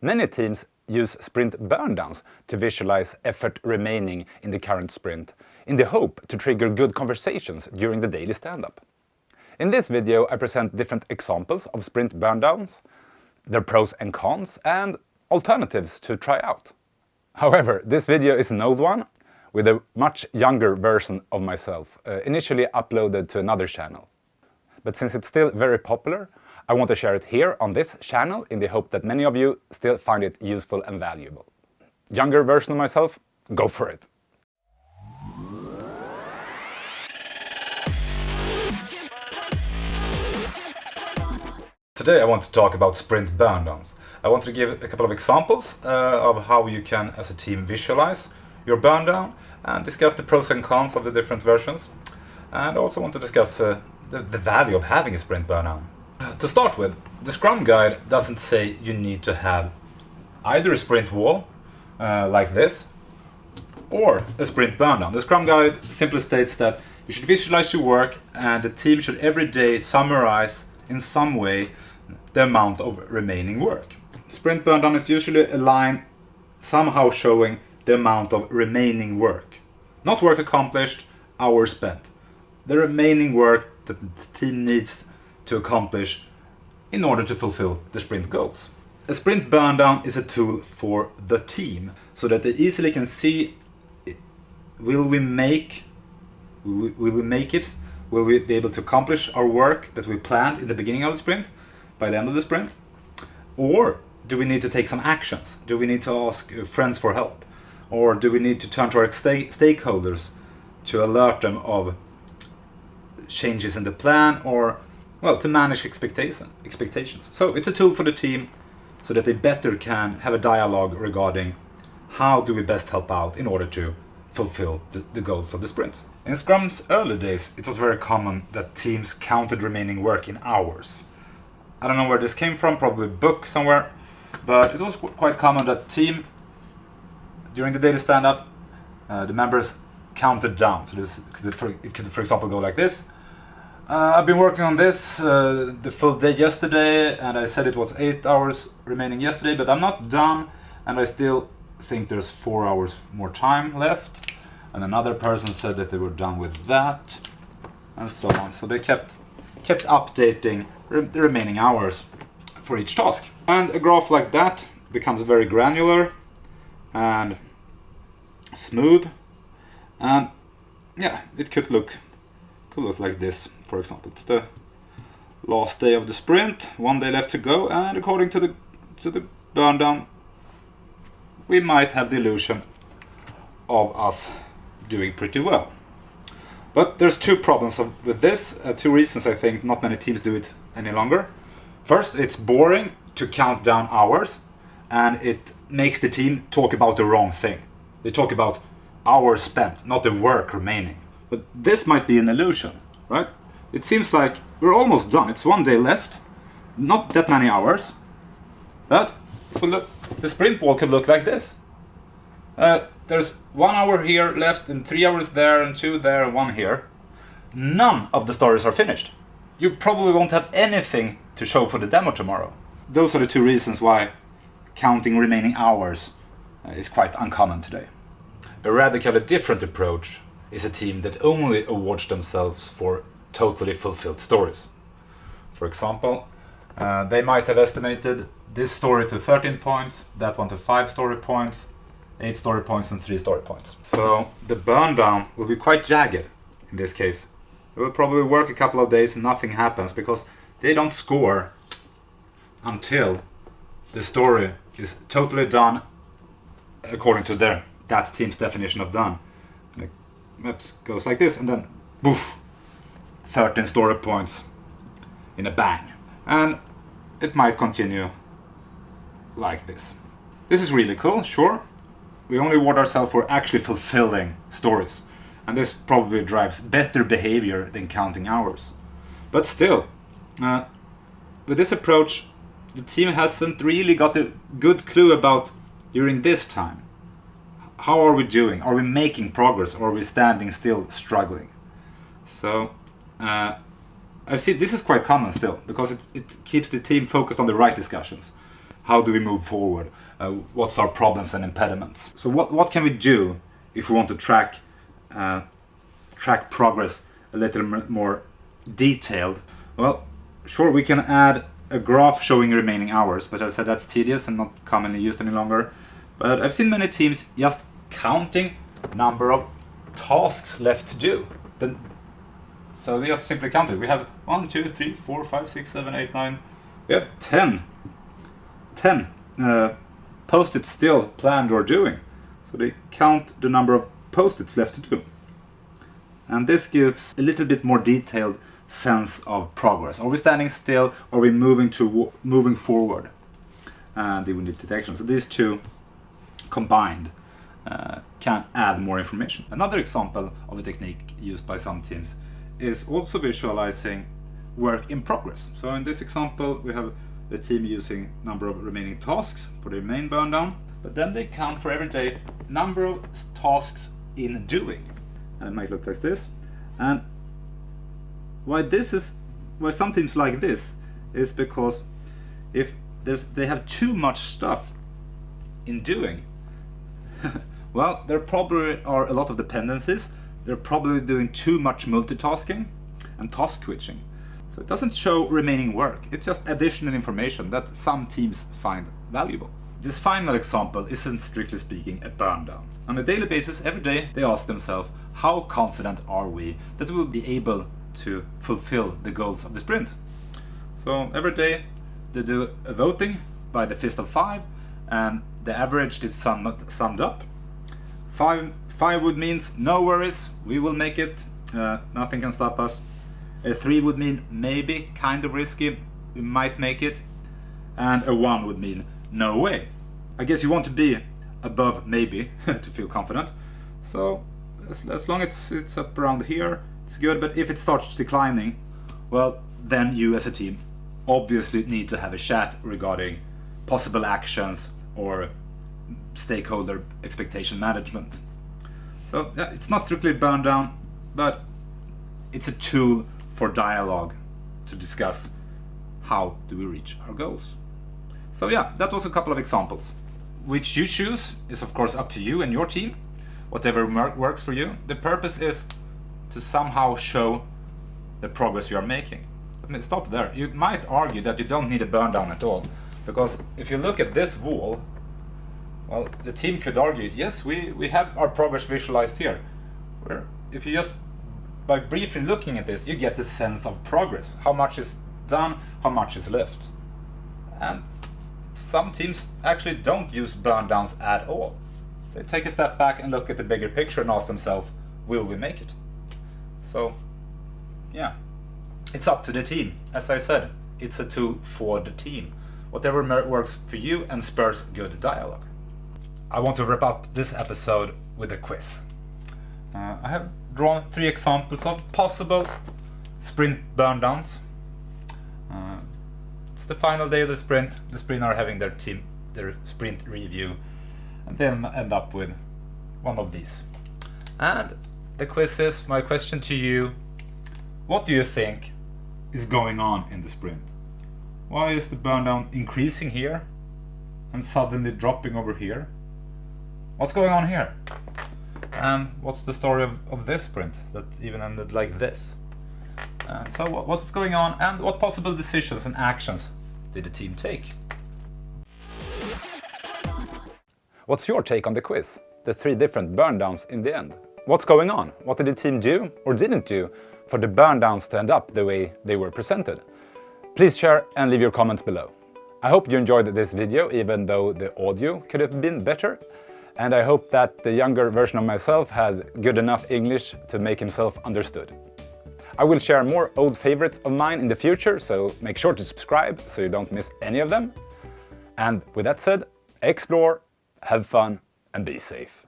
Many teams use sprint burndowns to visualize effort remaining in the current sprint, in the hope to trigger good conversations during the daily stand-up. In this video, I present different examples of sprint burndowns, their pros and cons, and alternatives to try out. However, this video is an old one, with a much younger version of myself, initially uploaded to another channel. But since it's still very popular, I want to share it here on this channel in the hope that many of you still find it useful and valuable. Younger version of myself, go for it! Today I want to talk about sprint burndowns. I want to give a couple of examples of how you can, as a team, visualize your burndown and discuss the pros and cons of the different versions. And I also want to discuss the value of having a sprint burndown. To start with, the Scrum Guide doesn't say you need to have either a sprint wall, like this, or a sprint burndown. The Scrum Guide simply states that you should visualize your work and the team should every day summarize in some way the amount of remaining work. Sprint burndown is usually a line somehow showing the amount of remaining work. Not work accomplished, hours spent. The remaining work that the team needs to accomplish in order to fulfill the sprint goals. A sprint burndown is a tool for the team so that they easily can see, will we make it? Will we be able to accomplish our work that we planned in the beginning of the sprint by the end of the sprint? Or do we need to take some actions? Do we need to ask friends for help? Or do we need to turn to our stakeholders to alert them of changes in the plan, or, well, to manage expectations? So it's a tool for the team so that they better can have a dialogue regarding how do we best help out in order to fulfill the goals of the sprint. In Scrum's early days, it was very common that teams counted remaining work in hours. I don't know where this came from, probably a book somewhere, but it was quite common that team, during the daily stand-up, the members counted down. So it could, for example, go like this. I've been working on this the full day yesterday, and I said it was 8 hours remaining yesterday, but I'm not done, and I still think there's 4 hours more time left. And another person said that they were done with that, and so on. So they kept updating the remaining hours for each task. And a graph like that becomes very granular and smooth, and yeah, it could look like this. For example, it's the last day of the sprint, 1 day left to go, and according to the burndown, we might have the illusion of us doing pretty well. But there's two problems with this, two reasons I think not many teams do it any longer. First, it's boring to count down hours, and it makes the team talk about the wrong thing. They talk about hours spent, not the work remaining. But this might be an illusion, right? It seems like we're almost done. It's 1 day left, not that many hours. But the sprint wall could look like this. There's 1 hour here left, and 3 hours there, and 2 there, and 1 here. None of the stories are finished. You probably won't have anything to show for the demo tomorrow. Those are the two reasons why counting remaining hours is quite uncommon today. A radically different approach is a team that only awards themselves for totally fulfilled stories. For example, they might have estimated this story to 13 points, that one to 5 story points, 8 story points, and 3 story points. So the burndown will be quite jagged in this case. It will probably work a couple of days and nothing happens because they don't score until the story is totally done according to that team's definition of done. And it goes like this, and then poof, 13 story points in a bang. And it might continue like this. This is really cool, sure. We only reward ourselves for actually fulfilling stories. And this probably drives better behavior than counting hours. But still, with this approach, the team hasn't really got a good clue about during this time. How are we doing? Are we making progress, or are we standing still struggling? So I see this is quite common still, because it keeps the team focused on the right discussions. how do we move forward? What's our problems and impediments? So what can we do if we want to track progress a little more detailed? Well, sure, we can add a graph showing remaining hours, but as I said, that's tedious and not commonly used any longer. But I've seen many teams just counting number of tasks left to do. So they just simply count it. We have 1, 2, 3, 4, 5, 6, 7, 8, 9. We have 10 post-its still planned or doing. So they count the number of post-its left to do. And this gives a little bit more detailed sense of progress. Are we standing still? Are we moving forward? And we need to take action. So these two combined can add more information. Another example of a technique used by some teams is also visualizing work in progress. So in this example, we have the team using number of remaining tasks for their main burn down, but then they count for every day number of tasks in doing. And it might look like this. And why some teams like this is because if they have too much stuff in doing, well, there probably are a lot of dependencies. They're probably doing too much multitasking and task switching. So it doesn't show remaining work. It's just additional information that some teams find valuable. This final example isn't strictly speaking a burn down. On a daily basis, every day, they ask themselves, how confident are we that we will be able to fulfill the goals of the sprint? So every day they do a voting by the fist of 5, and the average is summed up. 5 would mean no worries, we will make it, nothing can stop us. A 3 would mean maybe, kind of risky, we might make it. And a 1 would mean no way. I guess you want to be above maybe to feel confident. So as long as it's up around here, it's good. But if it starts declining, well, then you as a team obviously need to have a chat regarding possible actions or stakeholder expectation management. So yeah, it's not strictly burn down, but it's a tool for dialogue to discuss how do we reach our goals. So yeah, that was a couple of examples. Which you choose is of course up to you and your team, whatever works for you. The purpose is to somehow show the progress you are making. Let me stop there. You might argue that you don't need a burn down at all, because if you look at this wall, well, the team could argue, yes, we have our progress visualized here. Where if you just, by briefly looking at this, you get the sense of progress. How much is done, how much is left. And some teams actually don't use burn downs at all. They take a step back and look at the bigger picture and ask themselves, will we make it? So, yeah, it's up to the team. As I said, it's a tool for the team. Whatever works for you and spurs good dialogue. I want to wrap up this episode with a quiz. I have drawn 3 examples of possible sprint burn downs. It's the final day of the sprint. The sprint are having their sprint review, and then end up with one of these. And the quiz is, my question to you, what do you think is going on in the sprint? Why is the burn down increasing here and suddenly dropping over here? What's going on here? And what's the story of this sprint that even ended like this? And so what's going on, and what possible decisions and actions did the team take? What's your take on the quiz? The 3 different burn downs in the end. What's going on? What did the team do or didn't do for the burn downs to end up the way they were presented? Please share and leave your comments below. I hope you enjoyed this video, even though the audio could have been better. And I hope that the younger version of myself had good enough English to make himself understood. I will share more old favorites of mine in the future, so make sure to subscribe so you don't miss any of them. And with that said, explore, have fun, and be safe.